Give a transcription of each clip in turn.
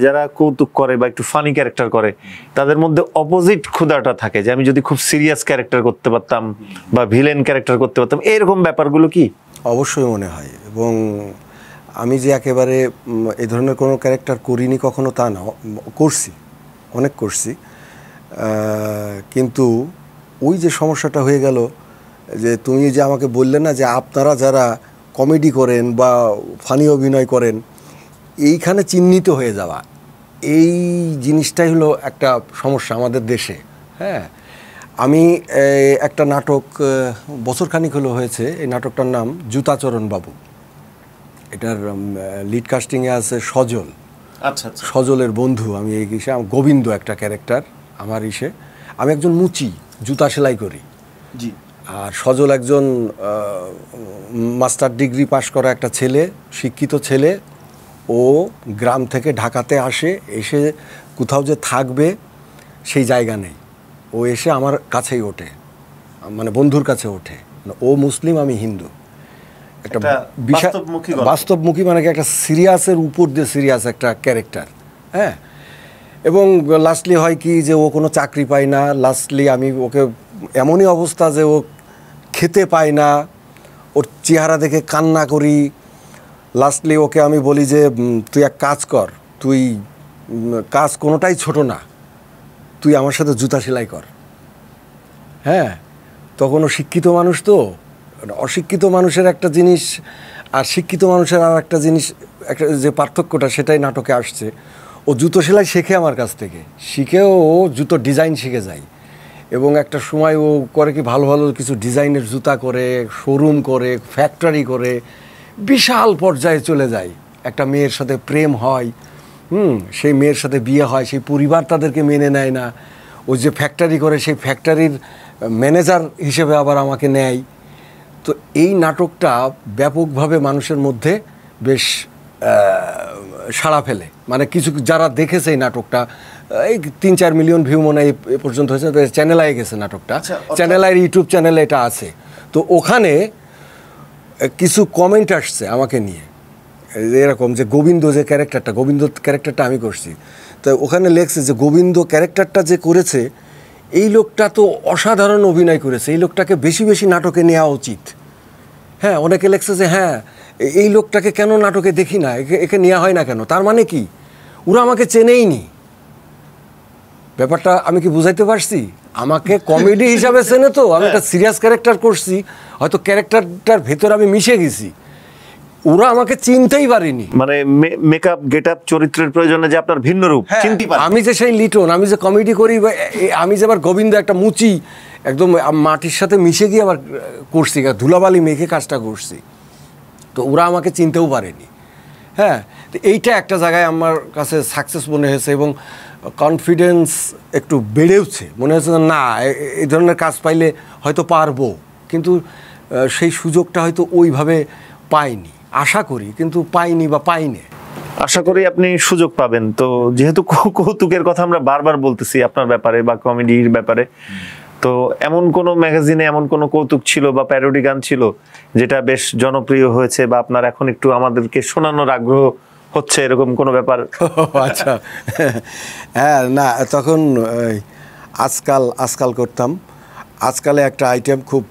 যারা কৌতুক করে বা একটু ফানি ক্যারেক্টার করে তাদের মধ্যে অপোজিট ক্ষুধাটা থাকে যে আমি যদি খুব সিরিয়াস ক্যারেক্টার করতে পারতাম বা ভিলেন ক্যারেক্টার করতে পারতাম, এরকম ব্যাপারগুলো কি? অবশ্যই মনে হয়। এবং আমি যে একেবারে এই ধরনের কোনো ক্যারেক্টার করিনি কখনো তা না, করছি, অনেক করছি, কিন্তু ওই যে সমস্যাটা হয়ে গেল যে তুমি যে আমাকে বললে না যে আপনারা যারা কমেডি করেন বা ফানি অভিনয় করেন এইখানে চিহ্নিত হয়ে যাওয়া, এই জিনিসটাই হলো একটা সমস্যা আমাদের দেশে। হ্যাঁ, আমি একটা নাটক বছরখানিক হলো হয়েছে, এই নাটকটার নাম জুতাচরণ বাবু। এটার লিড কাস্টিংয়ে আছে সজল। আচ্ছা, সজলের বন্ধু আমি এই ইসে, গোবিন্দ একটা ক্যারেক্টার আমার ইসে। আমি একজন মুচি, জুতা সেলাই করি। জি। আর সজল একজন মাস্টার ডিগ্রি পাশ করা একটা ছেলে, শিক্ষিত ছেলে। ও গ্রাম থেকে ঢাকাতে আসে, এসে কোথাও যে থাকবে সেই জায়গা নেই। ও এসে আমার কাছেই ওঠে, মানে বন্ধুর কাছে ওঠে। ও মুসলিম, আমি হিন্দু। একটা বাস্তবমুখী, মানে একটা সিরিয়াসের উপর দিয়ে সিরিয়াস একটা ক্যারেক্টার। হ্যাঁ, এবং লাস্টলি হয় কি যে ও কোনো চাকরি পায় না। লাস্টলি আমি ওকে এমনই অবস্থা যে ও খেতে পায় না, ওর চেহারা দেখে কান্না করি। লাস্টলি ওকে আমি বলি যে তুই এক কাজ কর, তুই কাজ কোনোটাই ছোট না, তুই আমার সাথে জুতা সেলাই কর। হ্যাঁ, তখন ও শিক্ষিত মানুষ, তো অশিক্ষিত মানুষের একটা জিনিস আর শিক্ষিত মানুষের আর একটা জিনিস, একটা যে পার্থক্যটা সেটাই নাটকে আসছে। ও জুতো সেলাই শেখে আমার কাছ থেকে, শিখেও ও জুতো ডিজাইন শিখে যায়। এবং একটা সময় ও করে কি ভালো ভালো কিছু ডিজাইনের জুতা করে, শোরুম করে, ফ্যাক্টরি করে, বিশাল পর্যায়ে চলে যায়। একটা মেয়ের সাথে প্রেম হয়, সেই মেয়ের সাথে বিয়ে হয়, সেই পরিবার তাদেরকে মেনে নেয় না। ও যে ফ্যাক্টরি করে সেই ফ্যাক্টরির ম্যানেজার হিসেবে আবার আমাকে নেয়। তো এই নাটকটা ব্যাপকভাবে মানুষের মধ্যে বেশ সাড়া ফেলে। মানে কিছু যারা দেখেছে এই নাটকটা, এই 3-4 মিলিয়ন ভিউ মনে হয় এ পর্যন্ত হয়েছে। চ্যানেল আয়ে গেছে নাটকটা, চ্যানেল আয়ের ইউটিউব চ্যানেলে এটা আছে। তো ওখানে কিছু কমেন্ট আসছে আমাকে নিয়ে, এরকম যে গোবিন্দ যে ক্যারেক্টারটা, গোবিন্দ ক্যারেক্টারটা আমি করছি। তো ওখানে লেখছে যে গোবিন্দ ক্যারেক্টারটা যে করেছে এই লোকটা তো অসাধারণ অভিনয় করেছে, এই লোকটাকে বেশি বেশি নাটকে নেওয়া উচিত। হ্যাঁ, অনেকে লেখছে যে হ্যাঁ এই লোকটাকে কেন নাটকে দেখি না, একে নেওয়া হয় না কেন। তার মানে কি, ওরা আমাকে চেনেই নি। ব্যাপারটা আমি কি বুঝাইতে পারছি? আমাকে কমেডি হিসাবে চেনে, তো আমি একটা সিরিয়াস ক্যারেক্টার করছি, হয়তো ক্যারেক্টারটার ভেতর আমি মিশে গেছি, ওরা আমাকে চিনতেই পারেনি। মানে মেকআপ, গেটআপ, চরিত্রের প্রয়োজনে যে আপনার ভিন্ন রূপ চিনতে পারে। আমি যে সেই লিটন, আমি যে কমেডি করি, আমি যে আবার গোবিন্দ একটা মুচি, একদম মাটির সাথে মিশে গিয়ে আবার করছি, ধুলাবালি মেখে কাজটা করছি। তো ওরা আমাকে চিনতেও পারেনি। হ্যাঁ, তো এইটা একটা জায়গায় আমার কাছে সাকসেস মনে হয়েছে এবং কনফিডেন্স একটু বেড়েওছে। মনে হচ্ছে না এই ধরনের কাজ পাইলে হয়তো পারবো, কিন্তু সেই সুযোগটা হয়তো ওইভাবে পাইনি, আশা করি, কিন্তু পাইনি বা পাইনি। আশা করি আপনি সুযোগ পাবেন। তো যেহেতু কৌতুকের কথা আমরা বারবার বলতেছি আপনার ব্যাপারে বা কমেডির ব্যাপারে, তো এমন কোন ম্যাগাজিনে এমন কোন কৌতুক ছিল বা প্যারোডি গান ছিল যেটা বেশ জনপ্রিয় হয়েছে বা আপনার এখন একটু আমাদেরকে শোনানোর আগ্রহ হচ্ছে, এরকম কোনো ব্যাপার? আচ্ছা, হ্যাঁ, না তখন আজকাল করতাম। আজকালে একটা আইটেম খুব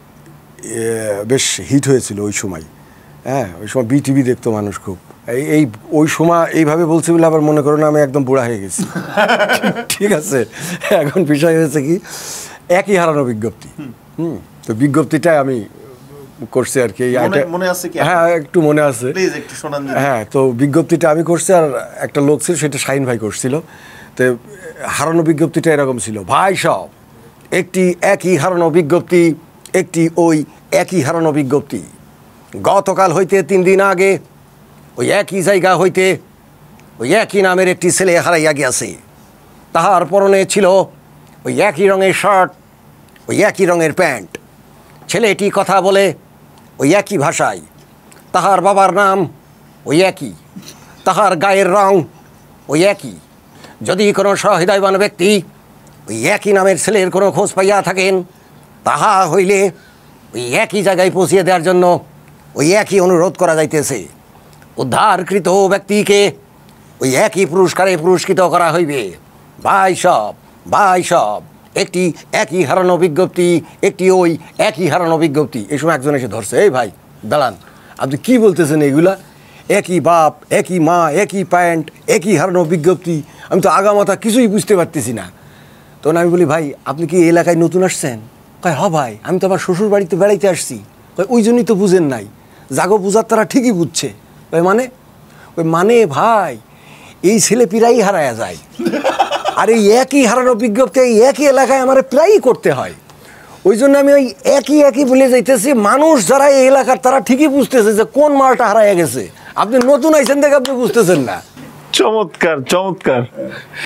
বেশ হিট হয়েছিল ওই সময়। হ্যাঁ, ওই সময় বিটিভি দেখতো মানুষ খুব। ওই সময় এইভাবে বলছি বলে আবার মনে করো না আমি একদম বুড়া হয়ে গেছি। ঠিক আছে, এখন বিষয় হয়েছে কি, একই হারানো বিজ্ঞপ্তি। তো বিজ্ঞপ্তিটা আমি করছি আর কি। হ্যাঁ, একটু মনে আছে। হ্যাঁ, তো বিজ্ঞপ্তিটা আমি করছি, আর একটা লোক ছিল সেটা শাহিন ভাই করছিল। তো হারানো বিজ্ঞপ্তিটা এরকম ছিল, ভাই সব একই হারানো বিজ্ঞপ্তি, ওই একই হারানো বিজ্ঞপ্তি। গতকাল হইতে 3 দিন আগে ওই একই জায়গা হইতে ওই একই নামের একটি ছেলে হারাইয়া গিয়াছে। তাহার পরনে ছিল ওই একই রঙের শার্ট, ওই একই রঙের প্যান্ট। ছেলেটি কথা বলে ওই একই ভাষায়, তাহার বাবার নাম ওই একই, তাহার গায়ের রং ওই একই। যদি কোনো সহৃদয়বান ব্যক্তি ওই একই নামের ছেলের কোনো খোঁজ পাইয়া থাকেন, তাহা হইলে ওই একই জায়গায় পৌঁছিয়ে দেওয়ার জন্য ওই একই অনুরোধ করা যাইতেছে। উদ্ধারকৃত ব্যক্তিকে ওই একই পুরস্কারে পুরস্কৃত করা হইবে। ভাই সব একই হারানো বিজ্ঞপ্তি, ওই একই হারানো বিজ্ঞপ্তি। এই সময় একজন এসে ধরছে, এই ভাই দাঁড়ান, আপনি কি বলতেছেন এগুলা? একই বাপ, একই মা, একই প্যান্ট, একই হারানো বিজ্ঞপ্তি, আমি তো আগামাথা কিছুই বুঝতে পারতেছি না। তখন আমি বলি, ভাই আপনি কি এলাকায় নতুন আসছেন? কয়, হ্যাঁ ভাই, আমি তো আমার শ্বশুর বাড়িতে বেড়াইতে আসছি। কয়, ওই জন্যই তো বুঝেন নাই, জাগো বুঝার তারা ঠিকই বুঝছে। ওই মানে ভাই, এই ছেলে প্রায়ই হারায়া যায়, আর এই একই হারানো বিজ্ঞপ্তি এই একই এলাকায় আমার প্রায়ই করতে হয়। ওই জন্য আমি ওই একই বলে যাইতেছি। মানুষ যারা এই এলাকার তারা ঠিকই বুঝতেছে যে কোন মালটা হারাইয়া গেছে, আপনি নতুন আইছেন দেখে আপনি বুঝতেছেন না। চমৎকার।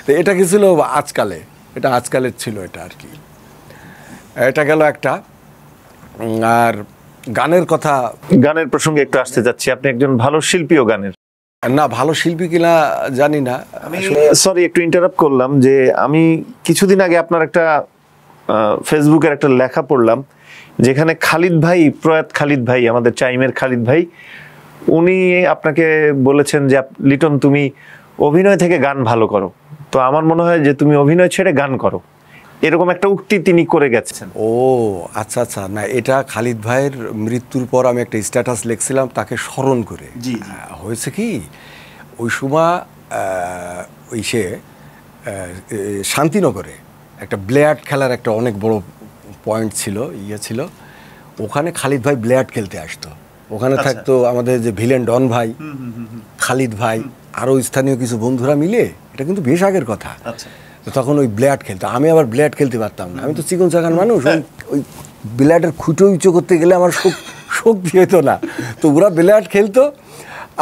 তো এটা কি ছিল আজকালে, এটা আজকালের ছিল এটা আর কি। এটা গেল একটা। আর গানের কথা, গানের প্রসঙ্গে একটু আসতে যাচ্ছি, আপনি একজন ভালো শিল্পীও গানের। না ভালো শিল্পী কিনা জানি না, আমি সরি একটু ইন্টারাপ্ট করলাম, যে আমি কিছুদিন আগে আপনার একটা ফেসবুকের একটা লেখা পড়লাম, যেখানে প্রয়াত খালিদ ভাই, আমাদের চাইমের খালিদ ভাই, উনি আপনাকে বলেছেন যে লিটন তুমি অভিনয় থেকে গান ভালো করো, তো আমার মনে হয় যে তুমি অভিনয় ছেড়ে গান করো, এরকম একটা উক্তি তিনি করে গেছেন। ও আচ্ছা, না এটা খালিদ ভাইয়ের মৃত্যুর পর আমি একটা স্ট্যাটাস লিখছিলাম তাকে স্মরণ করে। হয়েছে কি, ওই সময় শান্তিনগরে একটা ব্লেয়ার্ড খেলার একটা অনেক বড় পয়েন্ট ছিল, ছিল, ওখানে খালিদ ভাই ব্লেয়ার্ড খেলতে আসতো। ওখানে থাকতো আমাদের যে ভিলেন ডন ভাই, খালিদ ভাই, আরও স্থানীয় কিছু বন্ধুরা মিলে, এটা কিন্তু বেশ আগের কথা। তখন ওই ব্লেয়ার্ড খেলতো, আমি আবার ব্লেয়ার্ড খেলতে পারতাম না, আমি তো চিকন চাকান মানুষ, ওই ব্লেয়ার্ডের খুঁটো উঁচু করতে গেলে আমার শক্তি হতো না। তো ওরা ব্লেয়ার্ড খেলতো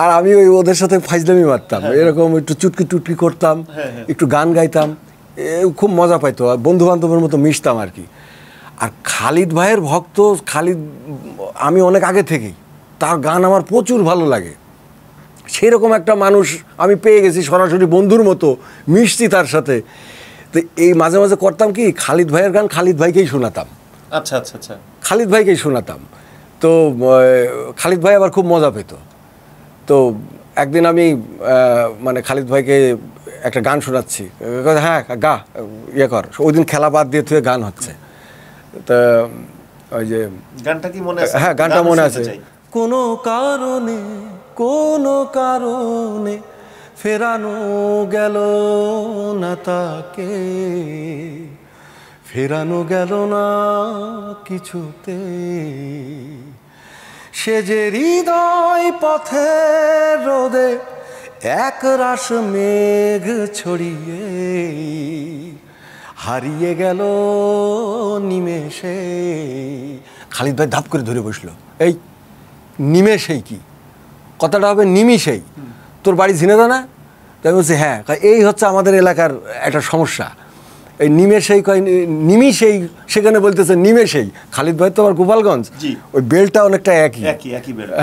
আর আমি ওদের সাথে ফাইজলামি মারতাম, এরকম একটু চুটকি টুটকি করতাম, একটু গান গাইতাম, খুব মজা পাইতো, বন্ধু বান্ধবের মতো মিশতাম আর কি। আর খালিদ ভাইয়ের ভক্ত আমি অনেক আগে থেকেই, তার গান আমার প্রচুর ভালো লাগে। সেরকম একটা মানুষ আমি পেয়ে গেছি, সরাসরি বন্ধুর মতো মিশছি তার সাথে। তো এই মাঝে মাঝে করতাম কি, খালিদ ভাইয়ের গান খালিদ ভাইকেই শোনাতাম। আচ্ছা, খালিদ ভাইকেই শোনাতাম। তো খালিদ ভাই আবার খুব মজা পেত। তো একদিন আমি মানে খালিদ ভাইকে একটা গান শোনাচ্ছি, হ্যাঁ গা কর, ওই দিন খেলা বাদ দিয়ে তুই গান হচ্ছে। তা ওই যে গানটা কি মনে আছে? হ্যাঁ গানটা মনে আছে। কোনো কারণে ফেরানো গেল না তাকে, ফেরানো গেল না কিছুতে, সে যে হৃদয় পথের রোদে এক রাশ মেঘ ছড়িয়ে হারিয়ে গেল নিমেষে। খালিদ ভাই ধাপ করে ধরে বসলো, এই নিমেষেই কি কথাটা হবে? নিমিষেই। তোর বাড়ি ঝিনেদা না? তাই বলছি হ্যাঁ। এই হচ্ছে আমাদের এলাকার একটা সমস্যা, এই নিমেষেই কয় নিমিষেই, সেখানে বলতেছে নিমেষেই। খালিদ ভাই তো আমার গোপালগঞ্জ, ওই বেলটা অনেকটা একই।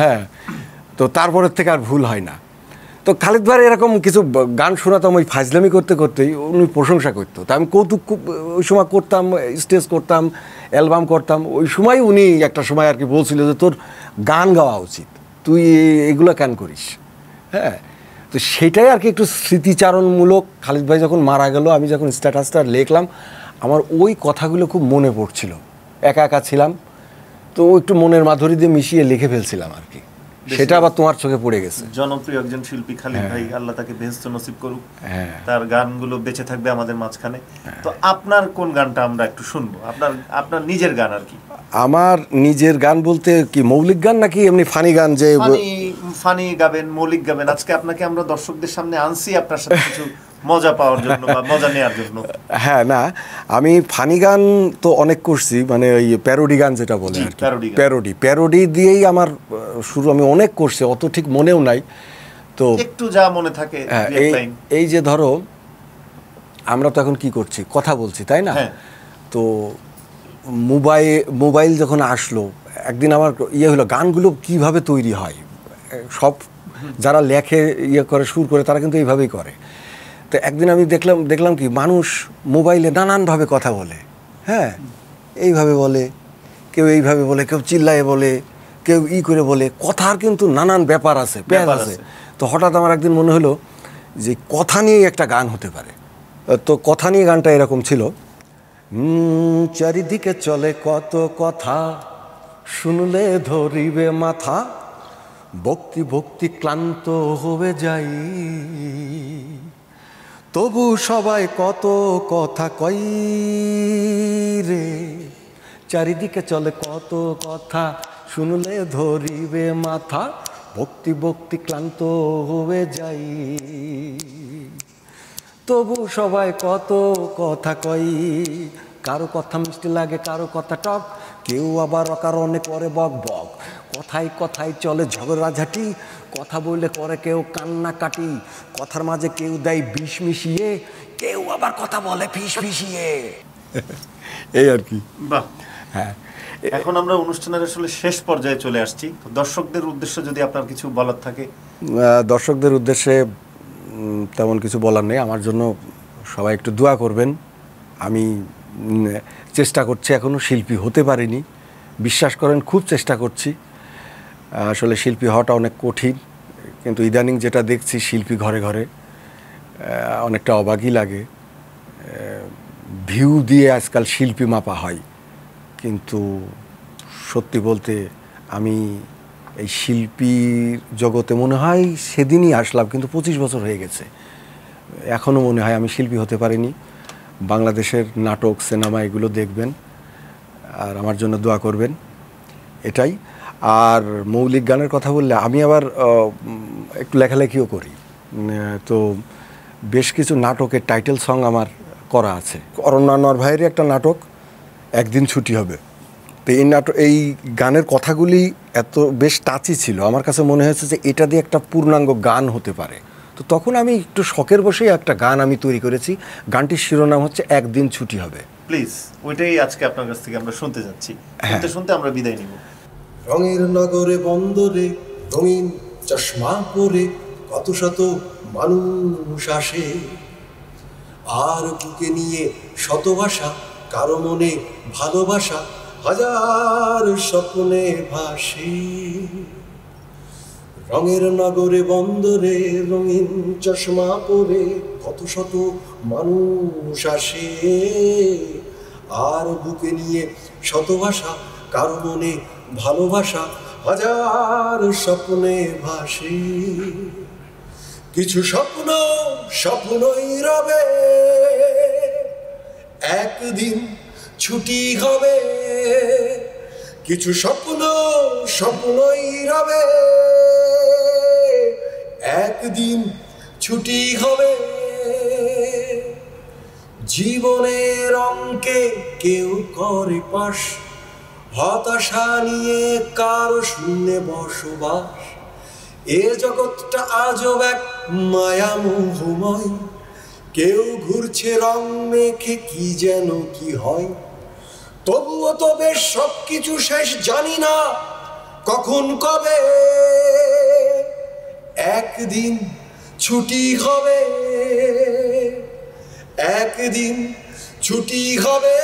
হ্যাঁ, তো তারপরের থেকে আর ভুল হয় না। তো খালিদ ভাই এরকম কিছু গান শোনাতাম, ওই ফাজলামি করতে করতেই উনি প্রশংসা করতো। তা আমি কৌতুক ওই সময় করতাম, স্টেজ করতাম, অ্যালবাম করতাম। ওই সময় উনি একটা সময় আর কি বলছিল যে তোর গান গাওয়া উচিত, তুই এগুলো কেন করিস? হ্যাঁ, তো সেটাই আর কি একটু স্মৃতিচারণমূলক। খালিদ ভাই যখন মারা গেল, আমি যখন স্ট্যাটাসটা লিখলাম, আমার ওই কথাগুলো খুব মনে পড়ছিল। একা ছিলাম তো একটু মনের মাধুরী দিয়ে মিশিয়ে লিখে ফেলছিলাম আর কি। সেটা আবার তোমার চোখে পড়ে গেছে। জনপ্রিয় একজন শিল্পী খালিদ ভাই, আল্লাহ তাকে বেহেশত নসিব করুক, তার গানগুলো বেঁচে থাকবে আমাদের মাঝখানে। তো আপনার কোন গানটা আমরা একটু শুনবো? আপনার নিজের গান আর কি। আমার নিজের গান বলতে কি মৌলিক গান নাকি এমনি ফানি গান? যে ফানি গাবেন, মৌলিক গাবেন। আজকে আপনাকে আমরা দর্শকদের সামনে আনছি আপনার সাথে কিছু মজা পাওয়ার জন্য বা মজা নেওয়ার জন্য। হ্যাঁ, না আমি ফানি গান তো অনেক করছি, মানে ওই প্যারোডি গান যেটা বলে আর কি, প্যারোডি দিয়েই আমার শুরু। আমি অনেক করছি, অত ঠিক মনেও নাই। তো একটু যা মনে থাকে, এই যে ধরো আমরা তো এখন কি করছি, কথা বলছি, তাই না? তো মোবাইল যখন আসলো, একদিন আমার হলো গানগুলো কিভাবে তৈরি হয়, সব যারা লেখে করে সুর করে তারা কিন্তু এইভাবেই করে। তো একদিন আমি দেখলাম কি মানুষ মোবাইলে নানানভাবে কথা বলে। হ্যাঁ, এইভাবে বলে, কেউ এইভাবে বলে, কেউ চিল্লায় বলে, কেউ করে বলে। কথার কিন্তু নানান ব্যাপার আছে, প্যাঁচ আছে। তো হঠাৎ আমার একদিন মনে হলো যে কথা নিয়ে একটা গান হতে পারে। তো কথা নিয়ে গানটা এরকম ছিল, চারিদিকে চলে কত কথা, শুনলে ধরিবে মাথা, ভক্তি ভক্তি ক্লান্ত হয়ে যাই, তবু সবাই কত কথা কই রে, চারিদিকে চলে কত কথা, শুনলে ধরিবে মাথা, ভক্তি ভক্তি ক্লান্ত হয়ে যাই, তবু সবাই কত কথা কই, কারো কথা মিষ্টি লাগে কারো কথা টক, কেউ আবার অকারণে করে বক বক, কথায় কথায় চলে ঝগড়াঝাটি, কথা বললে করে কেউ কান্না কাটি, কথার মাঝে কেউ দেয় বিষ মিশিয়ে, কেউ আবার কথা বলে ফিস ফিসিয়ে। এই আর কি। বাহ। হ্যাঁ, এখন আমরা অনুষ্ঠানের আসলে শেষ পর্যায়ে চলে আসছি। দর্শকদের উদ্দেশ্যে যদি আপনার কিছু বলার থাকে। দর্শকদের উদ্দেশ্যে তেমন কিছু বলার নেই, আমার জন্য সবাই একটু দোয়া করবেন। আমি চেষ্টা করছি, এখনও শিল্পী হতে পারিনি, বিশ্বাস করেন খুব চেষ্টা করছি। আসলে শিল্পী হওয়াটা অনেক কঠিন, কিন্তু ইদানিং যেটা দেখছি শিল্পী ঘরে ঘরে, অনেকটা অবাকই লাগে। ভিউ দিয়ে আজকাল শিল্পী মাপা হয়, কিন্তু সত্যি বলতে আমি এই শিল্পীর জগতে মনে হয় সেদিনই আসলাম, কিন্তু 25 বছর হয়ে গেছে, এখনও মনে হয় আমি শিল্পী হতে পারিনি। বাংলাদেশের নাটক সিনেমা এগুলো দেখবেন আর আমার জন্য দোয়া করবেন, এটাই। আর মৌলিক গানের কথা বললে আমি আবার একটু লেখালেখিও করি, তো বেশ কিছু নাটকের টাইটেল সং আমার করা আছে। অরণ্য আনোয়ার ভাইয়েরই একটা নাটক একদিন ছুটি হবে, তো এই গানের কথাগুলি এত বেশ টাচি ছিল, আমার কাছে মনে হয়েছে যে এটা দিয়ে একটা পূর্ণাঙ্গ গান হতে পারে। তো তখন আমি একটু শখের বসেই একটা গান আমি তৈরি করেছি, গানটির শিরোনাম হচ্ছে একদিন ছুটি হবে। প্লিজ ওইটাই আজকে আপনার কাছ থেকে আমরা শুনতে যাচ্ছি, শুনতে শুনতে আমরা বিদায় নিব। রঙের নগরে বন্দরে রঙিন চশমা পরে কত শত মানুষ আসে, আর বুকে নিয়ে শত ভাষা, কারো মনে ভালোবাসা, হাজার স্বপ্নে ভাসে। রঙের নগরে বন্দরে রঙিন চশমা পরে কত শত মানুষ আসে, আর বুকে নিয়ে শত ভাষা, কারো মনে ভালোবাসা, হাজার স্বপ্নে ভাসে। কিছু স্বপ্ন স্বপ্নই রবে, একদিন ছুটি হবে। কিছু স্বপ্ন স্বপ্নই রবে, একদিন ছুটি হবে। জীবনের অঙ্কে কেউ করে পাশ, হতাশা নিয়ে কারো শূন্যে বসবাস। এ জগৎটা আজব এক মায়ামোহময়, কেউ ঘুরছে রং মেখে কি যেন কি হয়। তবুও তো বেশ সবকিছু শেষ, জানি না কখন কবে একদিন ছুটি হবে, একদিন ছুটি হবে।